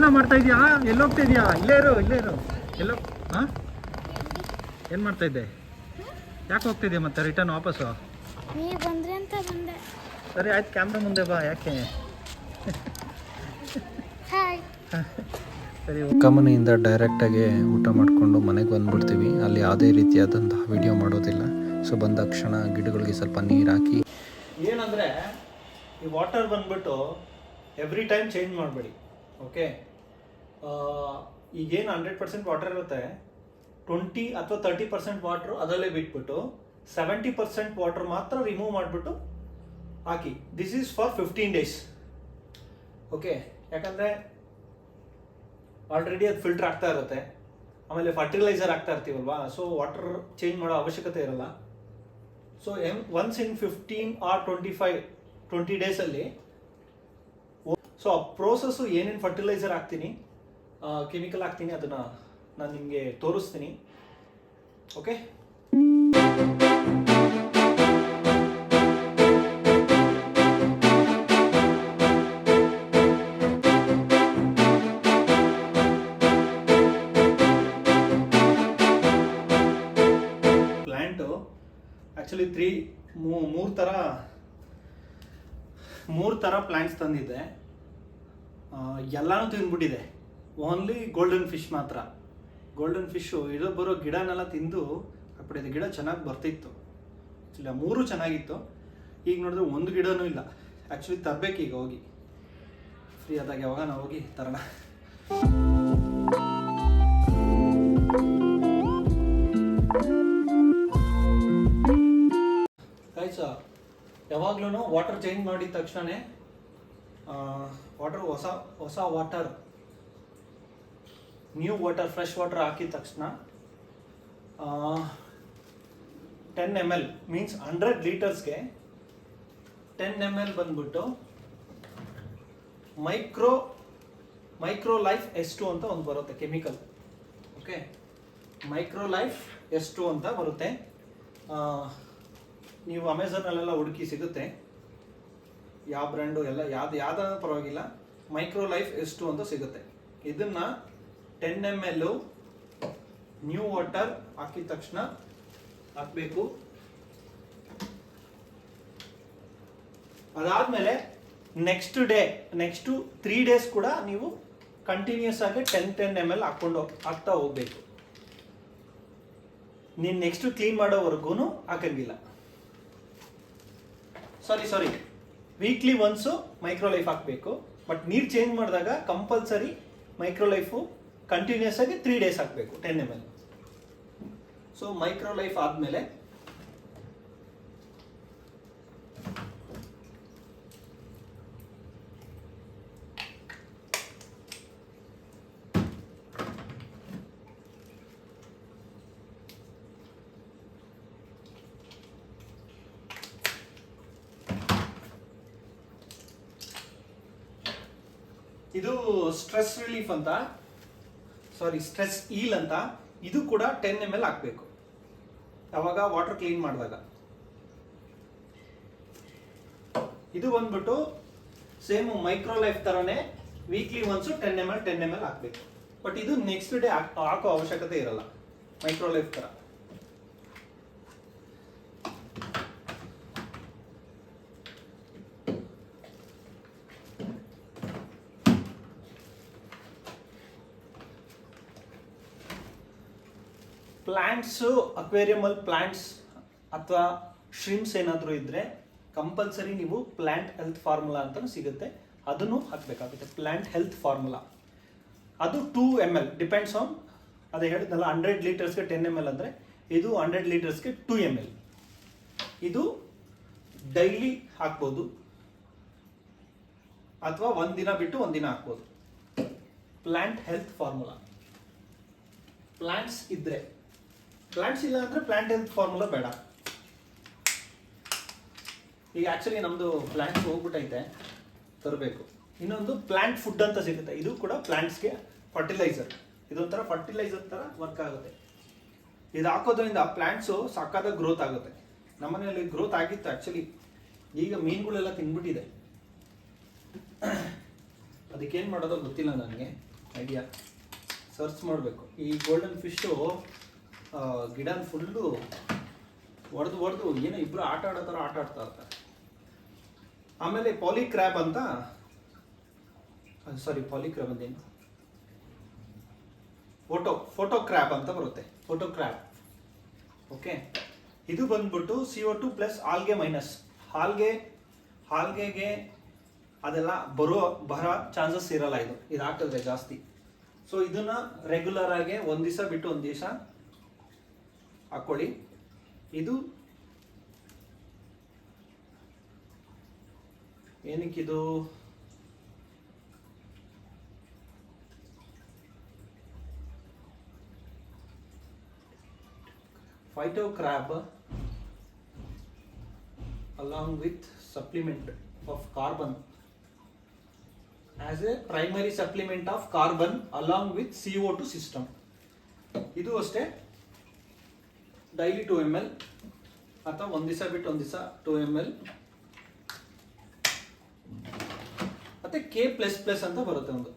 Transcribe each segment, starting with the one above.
ಏನೋ ಮಾಡ್ತಾ ಇದೀಯಾ? ಎಲ್ಲೋಗ್ತಾ ಇದೀಯಾ? ಇಲ್ಲೇ ಇರು ಎಲ್ಲೋ. ಹಾಂ, ಏನು ಮಾಡ್ತಾ ಇದ್ದೆ? ಯಾಕೆ ಹೋಗ್ತಾ ಇದೆಯಾ ಮತ್ತೆ ರಿಟರ್ನ್ ವಾಪಸ್ಸು? ನೀವು ಬಂದ್ರಿ ಅಂತ ಬಂದೆ. ಸರಿ ಆಯ್ತು, ಕ್ಯಾಮ್ರಾ ಮುಂದೆ ಬಾ. ಯಾಕೆ? ಹಾಯ್. ಸರಿ, ಅಕ್ಕಮನೆಯಿಂದ ಡೈರೆಕ್ಟಾಗಿ ಊಟ ಮಾಡಿಕೊಂಡು ಮನೆಗೆ ಬಂದುಬಿಡ್ತೀವಿ. ಅಲ್ಲಿ ಯಾವುದೇ ರೀತಿಯಾದಂತಹ ವಿಡಿಯೋ ಮಾಡೋದಿಲ್ಲ. ಸೊ ಬಂದ ತಕ್ಷಣ ಗಿಡಗಳಿಗೆ ಸ್ವಲ್ಪ ನೀರು ಹಾಕಿ. ಏನಂದರೆ ಈ ವಾಟರ್ ಬಂದ್ಬಿಟ್ಟು ಎವ್ರಿ ಟೈಮ್ ಚೇಂಜ್ ಮಾಡಬೇಡಿ. ಓಕೆ, ಈಗೇನು 100% ವಾಟರ್ ಇರುತ್ತೆ, 20 ಅಥವಾ 30% ವಾಟ್ರು ಅದರಲ್ಲೇ ಬಿಟ್ಬಿಟ್ಟು 70% ವಾಟರ್ ಮಾತ್ರ ರಿಮೂವ್ ಮಾಡಿಬಿಟ್ಟು ಹಾಕಿ. This is for 15 days. Okay, ಯಾಕಂದರೆ ಆಲ್ರೆಡಿ ಅದು ಫಿಲ್ಟರ್ ಆಗ್ತಾ ಇರುತ್ತೆ, ಆಮೇಲೆ ಫರ್ಟಿಲೈಸರ್ ಆಗ್ತಾ ಇರ್ತೀವಲ್ವಾ, ಸೊ ವಾಟರ್ ಚೇಂಜ್ ಮಾಡೋ ಅವಶ್ಯಕತೆ ಇರಲ್ಲ. ಸೊ ಒನ್ಸ್ ಇನ್ 15 or 20 ಡೇಸಲ್ಲಿ ಸೊ ಆ ಪ್ರೋಸೆಸ್ಸು ಏನೇನು ಫರ್ಟಿಲೈಸರ್ ಹಾಕ್ತೀನಿ, ಕೆಮಿಕಲ್ ಹಾಕ್ತೀನಿ, ಅದನ್ನು ನಾನು ನಿಮಗೆ ತೋರಿಸ್ತೀನಿ. ಓಕೆ, ಪ್ಲ್ಯಾಂಟು ಆ್ಯಕ್ಚುಲಿ ಮೂರು ಥರ ಪ್ಲ್ಯಾಂಟ್ಸ್ ತಂದಿದ್ದೆ. ಎಲ್ಲನೂ ತಿಂದ್ಬಿಟ್ಟಿದೆ, ಓನ್ಲಿ ಗೋಲ್ಡನ್ ಫಿಶ್ ಮಾತ್ರ. ಗೋಲ್ಡನ್ ಫಿಶ್ಶು ಬರೋ ಗಿಡನೆಲ್ಲ ತಿಂದು ಹಾಕ್ಬಿಟ್ಟಿದೆ. ಗಿಡ ಚೆನ್ನಾಗಿ ಬರ್ತಿತ್ತು, ಆ್ಯಕ್ಚುಲಿ 3 ಚೆನ್ನಾಗಿತ್ತು. ಈಗ ನೋಡಿದ್ರೆ ಒಂದು ಗಿಡನೂ ಇಲ್ಲ. ಆ್ಯಕ್ಚುಲಿ ತರಬೇಕು, ಈಗ ಹೋಗಿ ಫ್ರೀ ಆದಾಗ ಯಾವಾಗ ನಾವು ಹೋಗಿ ತರೋಣ. ಗೈಸ್, ಯಾವಾಗ್ಲೂ ವಾಟರ್ ಚೇಂಜ್ ಮಾಡಿದ ತಕ್ಷಣ ವಾಟರ್ ಹೊಸ water, new water, fresh water ಹಾಕಿದ ತಕ್ಷಣ 10 ml ಮೀನ್ಸ್ 100 ಲೀಟರ್ಸ್ಗೆ 10 ml ಬಂದ್ಬಿಟ್ಟು ಮೈಕ್ರೋ ಲೈಫ್ S2 ಅಂತ ಒಂದು ಬರುತ್ತೆ chemical. Okay, micro life S2 ಅಂತ ಬರುತ್ತೆ. ನೀವು ಅಮೆಝಾನಲ್ಲೆಲ್ಲ ಹುಡುಕಿ ಸಿಗುತ್ತೆ, ಯಾವ ಬ್ರ್ಯಾಂಡು ಎಲ್ಲ ಯಾವ್ದಾದ್ರೂ ಪರವಾಗಿಲ್ಲ, ಮೈಕ್ರೋ ಲೈಫ್ S2 ಅಂತ ಸಿಗುತ್ತೆ. ಇದನ್ನು 10 ml ನ್ಯೂ ವಾಟರ್ ಹಾಕಿದ ತಕ್ಷಣ ಹಾಕಬೇಕು. ಅದಾದಮೇಲೆ ನೆಕ್ಸ್ಟ್ 3 days ಕೂಡ ನೀವು ಕಂಟಿನ್ಯೂಸ್ ಆಗಿ 10 ml ಹಾಕ್ತಾ ಹೋಗ್ಬೇಕು. ನೀನು ನೆಕ್ಸ್ಟ್ ಕ್ಲೀನ್ ಮಾಡೋವರೆಗೂ ಹಾಕಂಗಿಲ್ಲ. ಸಾರಿ ವೀಕ್ಲಿ ಒನ್ಸು ಮೈಕ್ರೋ ಲೈಫ್ ಹಾಕಬೇಕು. ಬಟ್ ನೀರು ಚೇಂಜ್ ಮಾಡಿದಾಗ ಕಂಪಲ್ಸರಿ ಮೈಕ್ರೋ ಲೈಫು ಕಂಟಿನ್ಯೂಸ್ ಆಗಿ 3 days ಹಾಕಬೇಕು 10 ml. ಸೊ ಮೈಕ್ರೋ ಲೈಫ್ ಆದಮೇಲೆ ಇದು ಸ್ಟ್ರೆಸ್ ರಿಲೀಫ್ ಅಂತ, ಸ್ಟ್ರೆಸ್ ಈಲ್ ಅಂತ. ಇದು ಕೂಡ 10 ml ಹಾಕಬೇಕು ಯಾವಾಗ ವಾಟರ್ ಕ್ಲೀನ್ ಮಾಡಿದಾಗ. ಇದು ಬಂದ್ಬಿಟ್ಟು ಸೇಮ್ ಮೈಕ್ರೋ ಲೈಫ್ ತರನೇ ವೀಕ್ಲಿ ಒನ್ಸು 10 ml ಹಾಕಬೇಕು. ಬಟ್ ಇದು ನೆಕ್ಸ್ಟ್ ಡೇ ಹಾಕೋ ಅವಶ್ಯಕತೆ ಇರಲ್ಲ, ಮೈಕ್ರೋ ಲೈಫ್ ತರ. ಪ್ಲ್ಯಾಂಟ್ಸು, ಅಕ್ವೇರಿಯಮಲ್ ಪ್ಲ್ಯಾಂಟ್ಸ್ ಅಥವಾ ಶ್ರಿಮ್ಸ್ ಏನಾದರೂ ಇದ್ದರೆ ಕಂಪಲ್ಸರಿ ನೀವು ಪ್ಲ್ಯಾಂಟ್ ಹೆಲ್ತ್ ಫಾರ್ಮುಲಾ ಅಂತ ಸಿಗುತ್ತೆ, ಅದನ್ನು ಹಾಕಬೇಕಾಗುತ್ತೆ. ಪ್ಲ್ಯಾಂಟ್ ಹೆಲ್ತ್ ಫಾರ್ಮುಲಾ ಅದು 2 ml ಡಿಪೆಂಡ್ಸ್ ಆನ್, ಅದೇ ಹೇಳಿದ್ನಲ್ಲ 100 ಲೀಟರ್ಸ್ಗೆ 10 ml ಅಂದರೆ ಇದು 100 ಲೀಟರ್ಸ್ಗೆ 2 ml. ಇದು ಡೈಲಿ ಹಾಕ್ಬೋದು ಅಥವಾ ಒಂದಿನ ಬಿಟ್ಟು ಒಂದಿನ ಹಾಕ್ಬೋದು. Plant health formula. ಪ್ಲ್ಯಾಂಟ್ಸ್ ಇದ್ದರೆ, ಪ್ಲ್ಯಾಂಟ್ಸ್ ಇಲ್ಲ ಅಂದರೆ ಪ್ಲ್ಯಾಂಟ್ ಹೆಲ್ತ್ ಫಾರ್ಮುಲಾ ಬೇಡ. ಈಗ ಆ್ಯಕ್ಚುಲಿ ನಮ್ಮದು ಪ್ಲ್ಯಾಂಟ್ಸ್ ಹೋಗ್ಬಿಟ್ಟೈತೆ, ತರಬೇಕು. ಇನ್ನೊಂದು ಪ್ಲ್ಯಾಂಟ್ ಫುಡ್ ಅಂತ ಸಿಗುತ್ತೆ, ಇದು ಕೂಡ ಪ್ಲ್ಯಾಂಟ್ಸ್ಗೆ ಫರ್ಟಿಲೈಸರ್. ಇದೊಂಥರ ಫರ್ಟಿಲೈಸರ್ ಥರ ವರ್ಕ್ ಆಗುತ್ತೆ. ಇದು ಹಾಕೋದ್ರಿಂದ ಪ್ಲ್ಯಾಂಟ್ಸು ಸಾಕಾದ ಗ್ರೋತ್ ಆಗುತ್ತೆ. ನಮ್ಮನೆಯಲ್ಲಿ ಗ್ರೋತ್ ಆಗಿತ್ತು ಆ್ಯಕ್ಚುಲಿ, ಈಗ ಮೀನುಗಳೆಲ್ಲ ತಿಂದ್ಬಿಟ್ಟಿದೆ. ಅದಕ್ಕೇನು ಮಾಡೋದೋ ಗೊತ್ತಿಲ್ಲ ನನಗೆ. ಐಡಿಯಾ ಸರ್ಚ್ ಮಾಡಬೇಕು. ಈ ಗೋಲ್ಡನ್ ಫಿಶ್ಶು ಗಿಡನ ಫುಲ್ಲು ಹೊಡೆದು ಏನೋ ಇಬ್ಬರು ಆಟ ಆಡೋ ಥರ ಆಟ ಆಡ್ತಾ ಇರ್ತಾರೆ. ಆಮೇಲೆ ಪಾಲಿಕ್ರ್ಯಾಬ್ ಅಂತ, ಪಾಲಿಕ್ರ್ಯಾಬ್ ಅಂದೇನು, ಫೋಟೋ ಕ್ರ್ಯಾಬ್ ಅಂತ ಬರುತ್ತೆ. Photo crab. ಓಕೆ, ಇದು ಬಂದ್ಬಿಟ್ಟು CO2 ಪ್ಲಸ್ ಆಲ್ಗೆ ಮೈನಸ್. ಆಲ್ಗೆಗೆ ಅದೆಲ್ಲ ಬರೋ ಚಾನ್ಸಸ್ ಇರಲ್ಲ. ಇದು ಹಾಕಿದ್ರೆ ಜಾಸ್ತಿ. ಸೊ ಇದನ್ನ ರೆಗ್ಯುಲರ್ ಆಗಿ ಒಂದು ದಿವಸ ಬಿಟ್ಟು ಒಂದು ದಿವಸ ಹಾಕೊಳ್ಳಿ. ಇದು ಏನಕ್ಕಿದು, phyto crab along with supplement of carbon as a primary supplement of carbon along with CO2 system. ಇದು ಅಷ್ಟೇ ಡೈಲಿ 2 ml ಅಥವಾ ಒಂದು ದಿವಸ ಬಿಟ್ಟು ಒಂದು ದಿವಸ 2 ml. ಮತ್ತೆ K++ ಅಂತ ಬರುತ್ತೆ ಒಂದು.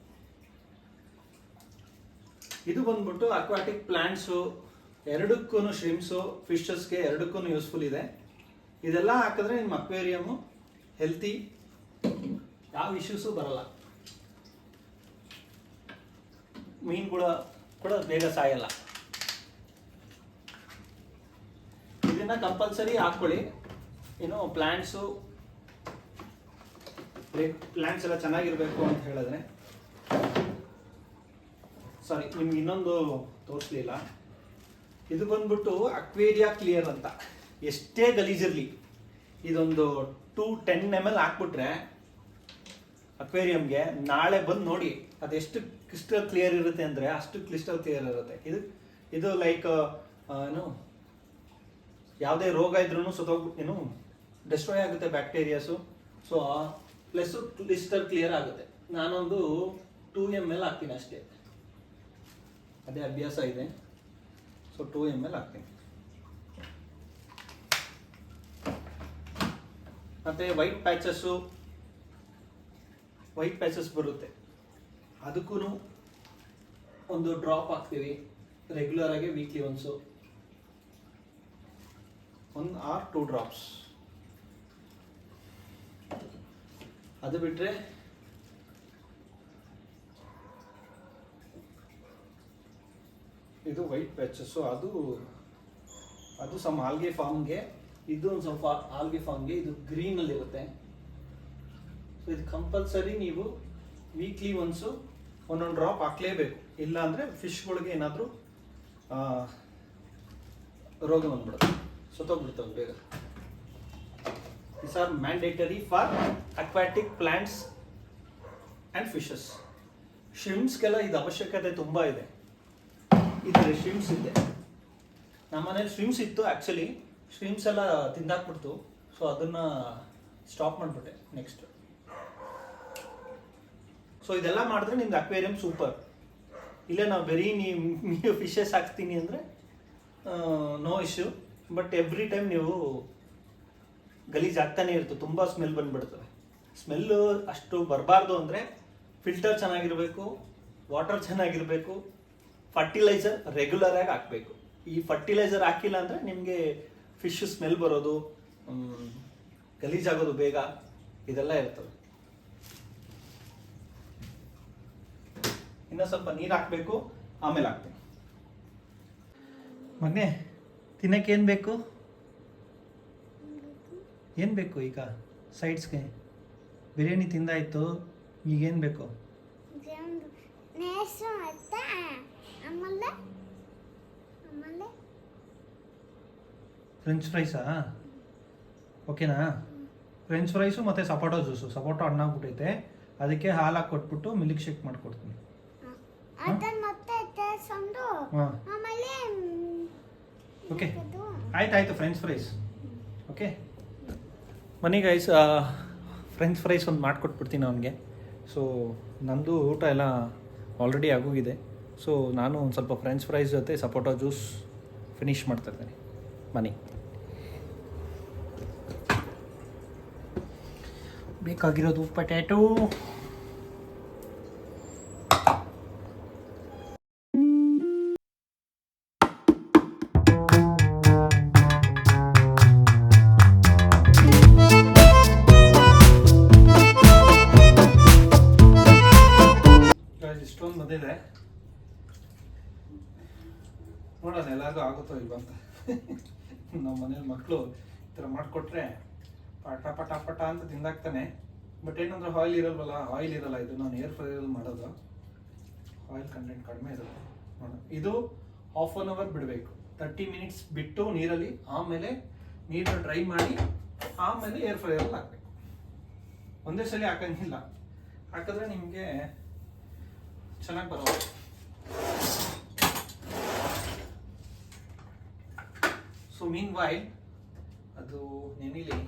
ಇದು ಬಂದ್ಬಿಟ್ಟು ಅಕ್ವಾಟಿಕ್ ಪ್ಲಾಂಟ್ಸು ಎರಡಕ್ಕೂ, ಶ್ರಿಮ್ಸು ಫಿಶಸ್ಗೆ ಎರಡಕ್ಕೂ ಯೂಸ್ಫುಲ್ ಇದೆ. ಇದೆಲ್ಲ ಹಾಕಿದ್ರೆ ನಿಮ್ಮ ಅಕ್ವೇರಿಯಮ್ಮು ಹೆಲ್ತಿ, ಯಾವ ಇಶ್ಯೂಸು ಬರಲ್ಲ. ಮೀನುಗಳು ಕೂಡ ಬೇಗ ಸಾಯಲ್ಲ. ಇದನ್ನ ಕಂಪಲ್ಸರಿ ಹಾಕ್ಕೊಳ್ಳಿ. ಪ್ಲಾಂಟ್ಸ್ ಎಲ್ಲ ಚೆನ್ನಾಗಿರ್ಬೇಕು ಅಂತ ಹೇಳಿದ್ರೆ, ನಿಮ್ಗೆ ಇನ್ನೊಂದು ತೋರಿಸ್ಲಿಲ್ಲ. ಇದು ಬಂದ್ಬಿಟ್ಟು ಅಕ್ವೇರಿಯಾ ಕ್ಲಿಯರ್ ಅಂತ. ಎಷ್ಟೇ ಗಲೀಜಿರಲಿ ಇದೊಂದು 10 ml ಹಾಕ್ಬಿಟ್ರೆ ಅಕ್ವೇರಿಯಂಗೆ, ನಾಳೆ ಬಂದು ನೋಡಿ ಅದೆಷ್ಟು ಕ್ರಿಸ್ಟಲ್ ಕ್ಲಿಯರ್ ಇರುತ್ತೆ ಅಂದರೆ ಅಷ್ಟು ಕ್ರಿಸ್ಟಲ್ ಕ್ಲಿಯರ್ ಇರುತ್ತೆ. ಇದು ಲೈಕ್ ಯಾವುದೇ ರೋಗ ಇದ್ರೂ ಡೆಸ್ಟ್ರಾಯ್ ಆಗುತ್ತೆ bacterias. So plus crystal clear ಆಗುತ್ತೆ. ನಾನೊಂದು 2 ml ಹಾಕ್ತೀನಿ ಅಷ್ಟೇ, ಅದೇ ಅಭ್ಯಾಸ ಇದೆ. ಸೊ 2 ml ಹಾಕ್ತೀನಿ. ಮತ್ತೆ ವೈಟ್ ಪ್ಯಾಚಸ್ ಬರುತ್ತೆ, ಅದಕ್ಕೂ ಒಂದು ಡ್ರಾಪ್ ಹಾಕ್ತೀವಿ ರೆಗ್ಯುಲರ್ ಆಗಿ. Weekly once 1 or 2 drops. ಅದು ಬಿಟ್ಟರೆ ಇದು ವೈಟ್ ಪ್ಯಾಚಸ್ಸು, ಅದು ಸಮ್ ಆಲ್ಗೆ ಫಾರ್ಮ್ಗೆ, ಇದು ಒಂದು ಸ್ವಲ್ಪ ಆಲ್ಗೆ ಫಾರ್ಮ್ಗೆ. ಇದು ಗ್ರೀನಲ್ಲಿ ಇರುತ್ತೆ. ಸೊ ಇದು ಕಂಪಲ್ಸರಿ ನೀವು ವೀಕ್ಲಿ ಒನ್ಸು ಒಂದೊಂದು ಡ್ರಾಪ್ ಹಾಕ್ಲೇಬೇಕು. ಇಲ್ಲ ಅಂದರೆ ಫಿಶ್ಗಳಿಗೆ ಏನಾದರೂ ರೋಗ ಬಂದ್ಬಿಡುತ್ತೆ, ಸತ್ತೋಗ್ಬಿಡ್ತವೆ ಬೇಗ. These are mandatory for aquatic plants and fishes. ಶ್ರಿಮ್ಸ್ಗೆಲ್ಲ ಇದು ಅವಶ್ಯಕತೆ ತುಂಬ ಇದೆ. ಇದ್ರೆ ಶ್ರಿಮ್ಸ್ ಇದೆ, ನಮ್ಮನೇಲಿ ಶ್ರಿಮ್ಸ್ ಇತ್ತು. ಆ್ಯಕ್ಚುಲಿ ಶ್ರಿಮ್ಸ್ ಎಲ್ಲ ತಿಂದಾಕ್ಬಿಡ್ತು. ಸೊ ಅದನ್ನು ಸ್ಟಾಪ್ ಮಾಡಿಬಿಟ್ಟೆ ನೆಕ್ಸ್ಟ್. ಸೊ ಇದೆಲ್ಲ ಮಾಡಿದ್ರೆ ನಿಮ್ದು ಅಕ್ವೇರಿಯಂ ಸೂಪರ್. ಇಲ್ಲ ನಾವು ಬರೀ ನೀವು ಫಿಶಸ್ ಹಾಕ್ತೀನಿ ಅಂದರೆ no issue. But every time ನೀವು ಗಲೀಜು ಆಗ್ತಾನೆ ಇರ್ತದೆ, ತುಂಬ ಸ್ಮೆಲ್ ಬಂದ್ಬಿಡ್ತವೆ. ಸ್ಮೆಲ್ಲು ಅಷ್ಟು ಬರಬಾರ್ದು ಅಂದರೆ ಫಿಲ್ಟರ್ ಚೆನ್ನಾಗಿರಬೇಕು, ವಾಟರ್ ಚೆನ್ನಾಗಿರಬೇಕು, ಫರ್ಟಿಲೈಸರ್ ರೆಗ್ಯುಲರ್ ಆಗಿ ಹಾಕಬೇಕು. ಈ ಫರ್ಟಿಲೈಸರ್ ಹಾಕಿಲ್ಲ ಅಂದರೆ ನಿಮಗೆ ಫಿಶ್ ಸ್ಮೆಲ್ ಬರೋದು, ಗಲೀಜಾಗೋದು ಬೇಗ, ಇದೆಲ್ಲ ಇರ್ತದೆ. ಇನ್ನೂ ಸ್ವಲ್ಪ ನೀರು ಹಾಕಬೇಕು, ಆಮೇಲೆ ಹಾಕ್ತೀನಿ. ಮೊನ್ನೆ ತಿನ್ನಕ್ಕೆ ಏನು ಬೇಕು? ಏನು ಬೇಕು ಈಗ ಸೈಡ್ಸ್ಗೆ? ಬಿರಿಯಾನಿ ತಿಂದಾಯ್ತು, ಈಗೇನು ಬೇಕು? ಫ್ರೆಂಚ್ ಫ್ರೈಸಾ? ಓಕೆನಾ? ಫ್ರೆಂಚ್ ಫ್ರೈಸು ಮತ್ತು ಸಪೋಟೊ ಜ್ಯೂಸು. ಸಪೋಟೊ ಹಣ್ಣಾಗ್ಬಿಟ್ಟೈತೆ, ಅದಕ್ಕೆ ಹಾಲಾಗಿ ಕೊಟ್ಬಿಟ್ಟು ಮಿಲ್ಕ್ ಶೇಕ್ ಮಾಡಿಕೊಡ್ತೀನಿ. ಓಕೆ, ಆಯ್ತಾಯ್ತು. French fries okay. Money guys, french fries ಒಂದು ಮಾಡಿಕೊಟ್ಬಿಡ್ತೀನಿ ಅವನಿಗೆ. ಸೊ ನಂದು ಊಟ ಎಲ್ಲ ಆಲ್ರೆಡಿ ಆಗೋಗಿದೆ. ಸೊ ನಾನು ಒಂದು ಸ್ವಲ್ಪ ಫ್ರೆಂಚ್ ಫ್ರೈಸ್ ಜೊತೆ ಸಪೋಟೊ ಜ್ಯೂಸ್ ಫಿನಿಷ್ ಮಾಡ್ತಾಯಿದ್ದೀನಿ. ಮನಿ ಬೇಕಾಗಿರೋದು ಪೊಟ್ಯಾಟೊ, ಇಷ್ಟೊಂದು ಬಂದಿದೆ, ನೋಡೋಣ ಎಲ್ಲರಿಗೂ ಆಗುತ್ತೋ ಇಲ್ವ ಅಂತ. ನಮ್ಮ ಮನೇಲಿ ಮಕ್ಕಳು ಈ ಥರ ಮಾಡಿಕೊಟ್ರೆ ಪಟ ಪಟ ಪಟ ಅಂತ ತಿಂದಾಕ್ತಾನೆ. ಬಟ್ ಏನಂದ್ರೆ ಆಯಿಲ್ ಇರಲ್ವಲ್ಲ, ಆಯಿಲ್ ಇರಲ್ಲ. ಇದು ನಾನು ಏರ್ ಫ್ರೈಯಲ್ಲಿ ಮಾಡೋದು, ಆಯಿಲ್ ಕಂಟೆಂಟ್ ಕಡಿಮೆ ಇರುತ್ತೆ. ನೋಡೋಣ, ಇದು 1/2 hour ಬಿಡಬೇಕು. 30 minutes ಬಿಟ್ಟು ನೀರಲ್ಲಿ, ಆಮೇಲೆ ನೀರನ್ನ ಡ್ರೈ ಮಾಡಿ ಆಮೇಲೆ ಏರ್ ಫ್ರೈಯಲ್ಲಿ ಹಾಕಬೇಕು. ಒಂದೇ ಸಲ ಹಾಕಂಗಿಲ್ಲ, ಹಾಕಿದ್ರೆ ನಿಮಗೆ ಚೆನ್ನಾಗಿ ಬರೋದು. ಸೊ ಮೀನ್ ವೈಲ್ ಅದು ನೆನಿಲಿ.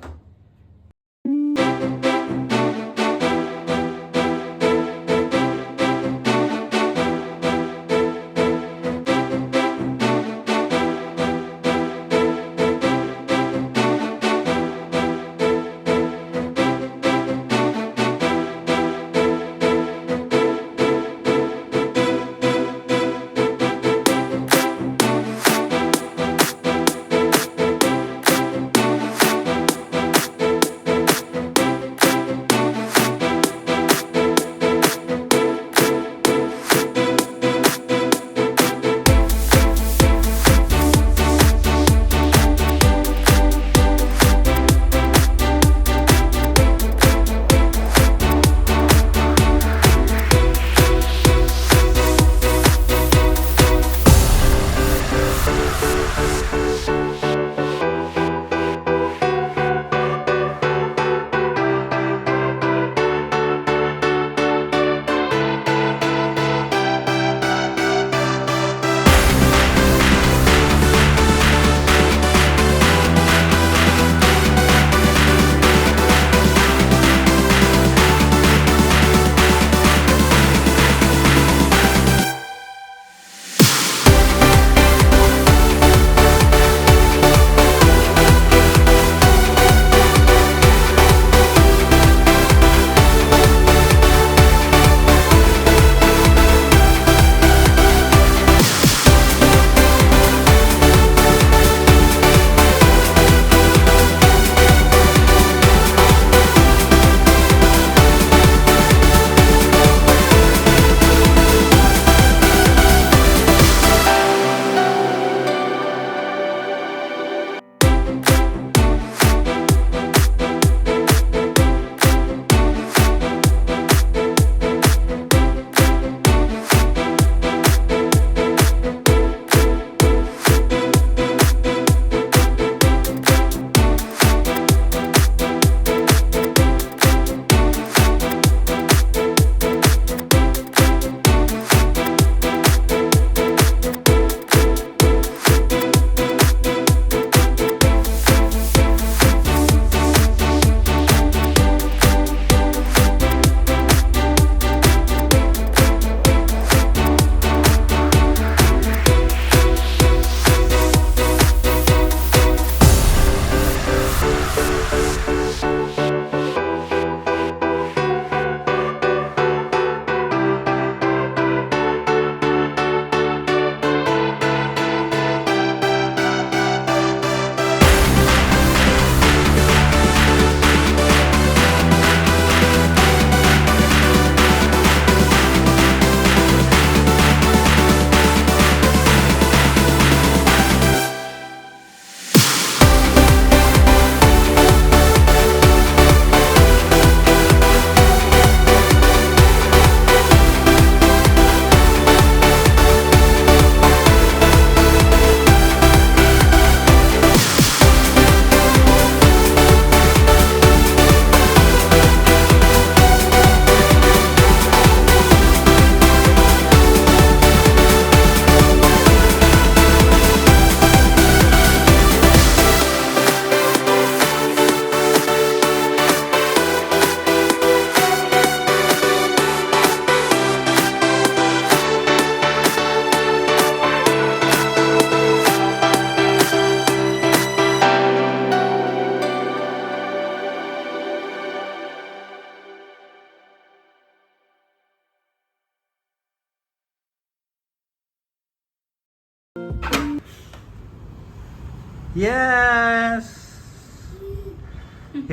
ಯಸ್,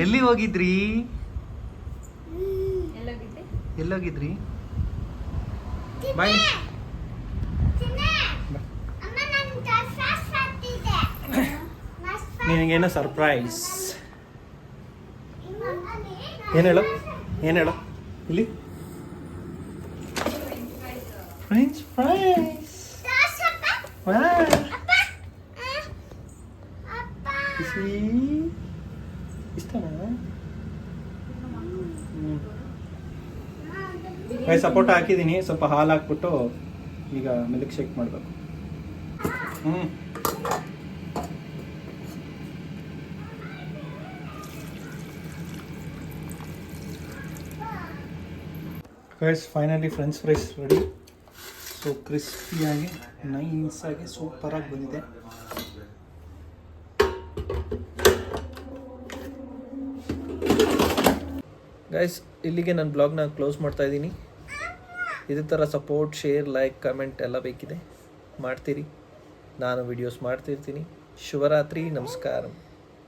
ಎಲ್ಲಿ ಹೋಗಿದ್ರಿ? ಎಲ್ಲೋಗಿದ್ದೆ? ಎಲ್ಲೋಗಿದ್ರಿ? ಬಾಯ್. ನಿನಗೇನೋ ಸರ್ಪ್ರೈಸ್. ಏನು ಹೇಳು, ಏನು ಹೇಳು ಇಲ್ಲಿ. French fries. ಇಷ್ಟನಾ? ಸಪೋಟ ಹಾಕಿದ್ದೀನಿ, ಸ್ವಲ್ಪ ಹಾಲು ಹಾಕ್ಬಿಟ್ಟು ಈಗ ಮಿಲ್ಕ್ ಶೇಕ್ ಮಾಡಬೇಕು. Guys finally french fries ready. So ಕ್ರಿಸ್ಪಿಯಾಗಿ ನೈಸಾಗಿ ಸೂಪರಾಗಿ ಬಂದಿದೆ. ಗೈಸ್ ಇಲ್ಲಿಗೆ ನನ್ನ ಬ್ಲಾಗ್ನ ಕ್ಲೋಸ್ ಮಾಡ್ತಾ ಇದ್ದೀನಿ. ಇದೇ ಥರ ಸಪೋರ್ಟ್, ಶೇರ್, ಲೈಕ್, ಕಮೆಂಟ್ ಎಲ್ಲ ಬೇಕಿದೆ ಮಾಡ್ತೀರಿ. ನಾನು ವಿಡಿಯೋಸ್ ಮಾಡ್ತಿರ್ತೀನಿ. ಶುಭರಾತ್ರಿ, ನಮಸ್ಕಾರ.